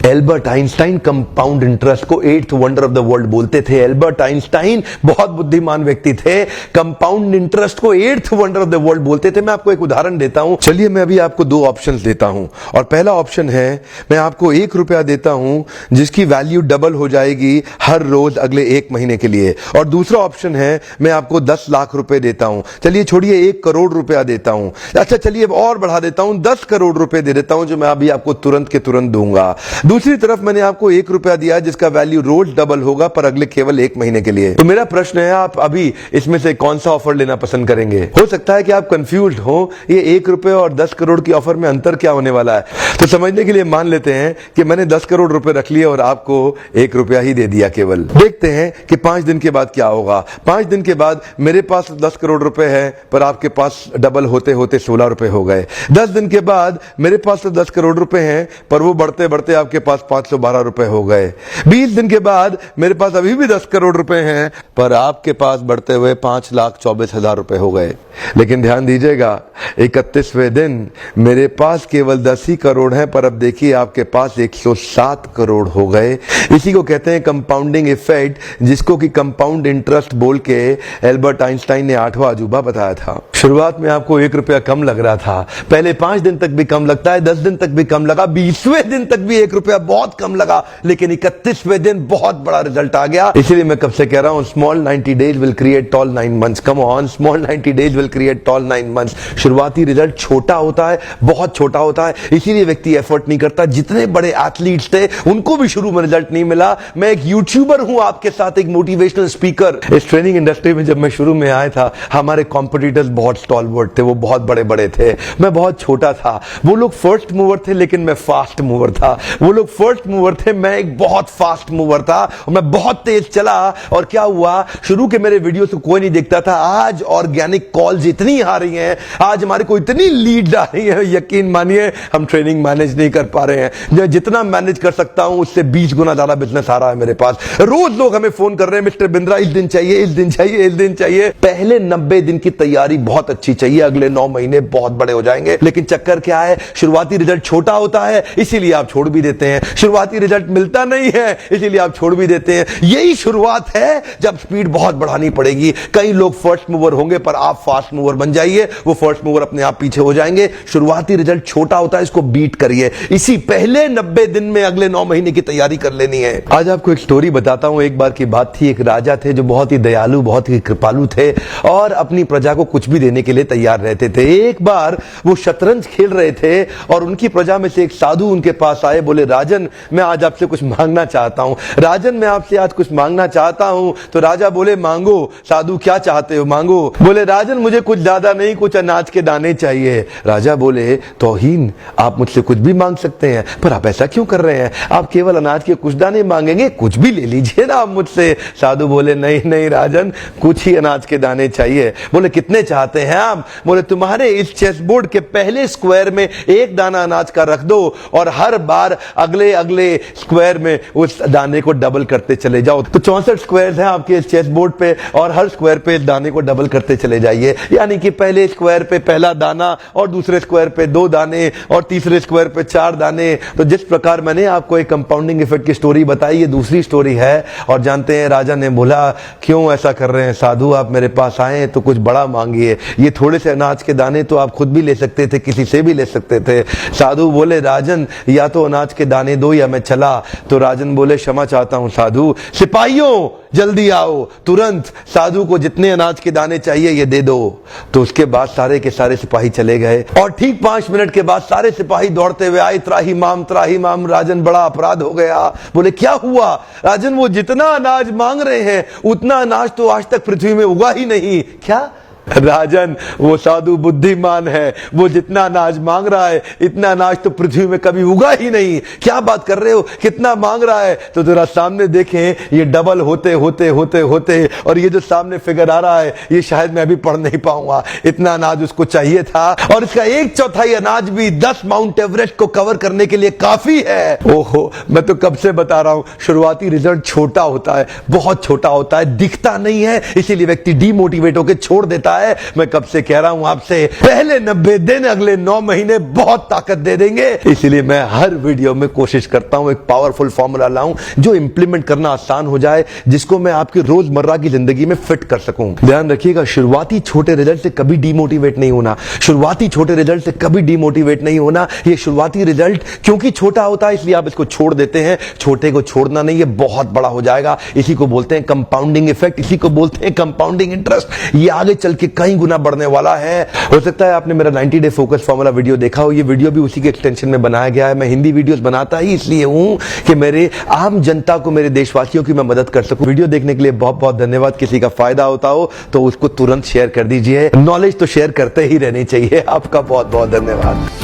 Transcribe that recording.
Albert Einstein compound interest को eighth wonder of the world बोलते थे। एल्बर्ट आइंस्टाइन बहुत बुद्धिमान व्यक्ति थे, कंपाउंड इंटरेस्ट को eighth wonder of the world बोलते थे। मैं आपको एक उदाहरण देता हूं। चलिए मैं अभी आपको दो ऑप्शंस देता हूं, और पहला ऑप्शन है मैं आपको 1 रुपया देता हूं जिसकी वैल्यू डबल हो जाएगी हर रोज अगले 1 महीने के लिए, और दूसरा ऑप्शन है मैं आपको 10 लाख रुपए देता हूं। चलिए छोड़िए 1 करोड़ रुपया देता हूं, अच्छा चलिए और बढ़ा देता हूं 10 करोड़ रुपए दे देता हूं जो मैं अभी आपको तुरंत के तुरंत दूंगा। दूसरी तरफ मैंने आपको 1 रुपया दिया जिसका वैल्यू रोज डबल होगा पर अगले केवल 1 महीने के लिए। तो मेरा प्रश्न है आप अभी इसमें से कौन सा ऑफर लेना पसंद करेंगे? हो सकता है कि आप कंफ्यूज्ड हो ये 1 रुपए और 10 करोड़ की ऑफर में अंतर क्या होने वाला है। तो समझने के लिए मान लेते हैं कि मैंने 10 करोड़ रुपए रख लिए और आपको 1 रुपया ही दे दिया केवल। देखते हैं कि 5 दिन के बाद क्या होगा। 5 दिन के बाद मेरे पास 10 करोड़ रुपए है पर आपके पास डबल होते होते 16 रुपए हो गए। 10 दिन के बाद मेरे पास तो 10 करोड़ रुपए हैं पर वो बढ़ते बढ़ते आपके पास 512 रुपए हो गए। 20 दिन के बाद मेरे पास अभी भी 10 करोड़ रुपए हैं पर आपके पास बढ़ते हुए 5,24,000 रुपए हो गए। लेकिन ध्यान दीजिएगा 31वें दिन मेरे पास केवल 10 ही करोड़ हैं पर अब देखिए आपके पास 107 करोड़ हो गए। इसी को कहते हैं कंपाउंडिंग इफेक्ट, जिसको कि कंपाउंड इंटरेस्ट बोल के एल्बर्ट आइंस्टाइन ने 8वां अजूबा बताया था। शुरुआत में आपको 1 रुपया कम लग रहा था, पहले 5 दिन तक भी कम लगता है, 10 दिन तक भी कम लगा, 20वें दिन तक भी 1 रुपया बहुत कम लगा, लेकिन 31वें दिन बहुत बड़ा रिजल्ट आ गया। इसीलिए मैं कब से कह रहा हूं small 90 days will create tall 9 months. Come on, small 90 days will create tall 9 months. शुरुआती रिजल्ट छोटा होता है, बहुत छोटा होता है, इसीलिए व्यक्ति एफर्ट नहीं करता। जितने बड़े एथलीट्स थे उनको भी शुरू में रिजल्ट नहीं मिला। मैं एक यूट्यूबर हूं आपके साथ, एक मोटिवेशनल स्पीकर। इस ट्रेनिंग इंडस्ट्री में जब मैं शुरू में आया था हमारे कॉम्पिटिटर्स बहुत स्टॉलवर्ट थे, वो बहुत बड़े बड़े थे, मैं बहुत छोटा था। वो लोग फर्स्ट मूवर थे लेकिन मैं फास्ट मूवर था। वो लोग फर्स्ट मूवर थे, मैं एक बहुत फास्ट मूवर था और मैं बहुत तेज चला। और क्या हुआ, शुरू के मेरे वीडियो तो कोई नहीं देखता था। आज ऑर्गेनिक कॉल्स इतनी आ रही हैं, आज हमारे को इतनी लीड आ रही है, यकीन मानिए हम ट्रेनिंग मैनेज नहीं कर पा रहे हैं। जितना मैनेज कर सकता हूं उससे 20 गुना ज्यादा बिजनेस आ रहा है मेरे पास। रोज लोग हमें फोन कर रहे हैं, मिस्टर बिंद्रा इस दिन चाहिए, इस दिन चाहिए, इस दिन चाहिए। पहले 90 दिन की तैयारी बहुत अच्छी चाहिए, अगले 9 महीने बहुत बड़े हो जाएंगे। लेकिन चक्कर क्या है, शुरुआती रिजल्ट छोटा होता है इसीलिए आप छोड़ भी देते हैं। शुरुआती रिजल्ट मिलता नहीं है इसीलिए आप छोड़ भी देते हैं। यही शुरुआत है जब स्पीड बहुत बढ़ानी पड़ेगी। कई लोग फर्स्ट मूवर होंगे पर आप फास्ट मूवर बन जाइए, वो फर्स्ट मूवर अपने आप पीछे हो जाएंगे। शुरुआती रिजल्ट छोटा होता है, इसको बीट करिए। इसी पहले 90 दिन में अगले 9 महीने की तैयारी कर लेनी है। आज आपको एक स्टोरी बताता हूं। एक बार की बात थी, एक राजा थे जो बहुत ही दयालु, बहुत ही कृपालु थे और अपनी प्रजा को कुछ भी देने के लिए तैयार रहते थे। एक बार वो शतरंज खेल रहे थे और उनकी प्रजा में से एक साधु उनके पास आए, बोले राजन मैं आज आपसे कुछ मांगना चाहता हूं। राजन मैं आपसे आज कुछ मांगना चाहता हूं। तो राजा बोले मांगो। साधु क्या चाहते हो, मांगो। बोले राजन मुझे कुछ ज्यादा नहीं, कुछ अनाज के दाने चाहिए। राजा बोले तौहीन, आप मुझसे कुछ भी मांग सकते हैं पर आप ऐसा क्यों कर रहे हैं, आप केवल अनाज के कुछ दाने मांगेंगे, कुछ भी ले लीजिए ना आप मुझसे। साधु बोले नहीं नहीं राजन, कुछ ही अनाज के दाने चाहिए। बोले कितने चाहते हैं आप? बोले तुम्हारे इस चेस बोर्ड के पहले स्क्वायर में 1 दाना अनाज का रख दो और हर बार अगले अगले स्क्वायर में उस दाने को डबल करते चले जाओ। तो 64 स्क्वायर हैं आपके इस चेस बोर्ड पे और हर स्क्वायर पे इस दाने को डबल करते चले जाइए। यानी कि पहले स्क्वायर पे पहला दाना और दूसरे स्क्वायर पे 2 दाने और तीसरे स्क्वायर पे 4 दाने। तो जिस प्रकार मैंने आपको एक कंपाउंडिंग इफेक्ट की स्टोरी बताई, ये दूसरी स्टोरी है। और जानते हैं राजा ने बोला क्यों ऐसा कर रहे हैं साधु, आप मेरे पास आए तो कुछ बड़ा मांगिए। ये थोड़े से अनाज के दाने तो आप खुद भी ले सकते थे, किसी से भी ले सकते थे। साधु बोले राजन या तो अनाज के दाने दो या मैं चला। तो राजन बोले क्षमा चाहता हूं साधु, सिपाहियों जल्दी आओ तुरंत, साधु को जितने अनाज के दाने चाहिए ये दे दो। तो उसके बाद सारे के सारे सिपाही चले गए और ठीक 5 मिनट के बाद सारे सिपाही दौड़ते हुए आए, त्राही माम राजन बड़ा अपराध हो गया। बोले क्या हुआ? राजन वो जितना अनाज मांग रहे हैं उतना अनाज तो आज तक पृथ्वी में उगा ही नहीं। क्या राजन, वो साधु बुद्धिमान है, वो जितना अनाज मांग रहा है इतना अनाज तो पृथ्वी में कभी उगा ही नहीं। क्या बात कर रहे हो, कितना मांग रहा है? तो जरा सामने देखें, ये डबल होते होते होते होते और ये जो सामने फिगर आ रहा है ये शायद मैं अभी पढ़ नहीं पाऊंगा, इतना अनाज उसको चाहिए था। और इसका 1/4 अनाज भी 10 माउंट एवरेस्ट को कवर करने के लिए काफी है। ओहो, मैं तो कब से बता रहा हूं, शुरुआती रिजल्ट छोटा होता है, बहुत छोटा होता है, दिखता नहीं है, इसीलिए व्यक्ति डीमोटिवेट होकर छोड़ देता होता है। मैं कब से कह रहा हूं आपसे, पहले 90 दिन अगले 9 महीने बहुत ताकत दे देंगे। इसलिए मैं हर वीडियो में कोशिश करता हूं एक पावरफुल फॉर्मूला लाऊं जो इंप्लीमेंट करना आसान हो जाए, जिसको मैं आपकी रोजमर्रा की जिंदगी में फिट कर सकूं। ध्यान रखिएगा, शुरुआती छोटे रिजल्ट से कभी डीमोटिवेट नहीं होना। शुरुआती छोटे रिजल्ट से कभी डीमोटिवेट नहीं होना। ये शुरुआती रिजल्ट क्योंकि छोटा होता है इसलिए आप इसको छोड़ देते हैं। छोटे को छोड़ना नहीं, ये बहुत बड़ा हो जाएगा। इसी को बोलते हैं कंपाउंडिंग इफेक्ट, इसी को बोलते हैं कंपाउंडिंग इंटरेस्ट। ये आगे चल के कई गुना बढ़ने वाला है। हो सकता है आपने मेरा 90 डे फोकस फॉर्मूला वीडियो देखा हो। ये वीडियो भी उसी के एक्सटेंशन में बनाया गया है। मैं हिंदी वीडियोस बनाता ही इसलिए हूं कि मेरे आम जनता को, मेरे देशवासियों की मैं मदद कर सकूं। वीडियो देखने के लिए बहुत बहुत धन्यवाद। किसी का फायदा होता हो तो उसको तुरंत शेयर कर दीजिए। नॉलेज तो शेयर करते ही रहनी चाहिए। आपका बहुत बहुत धन्यवाद।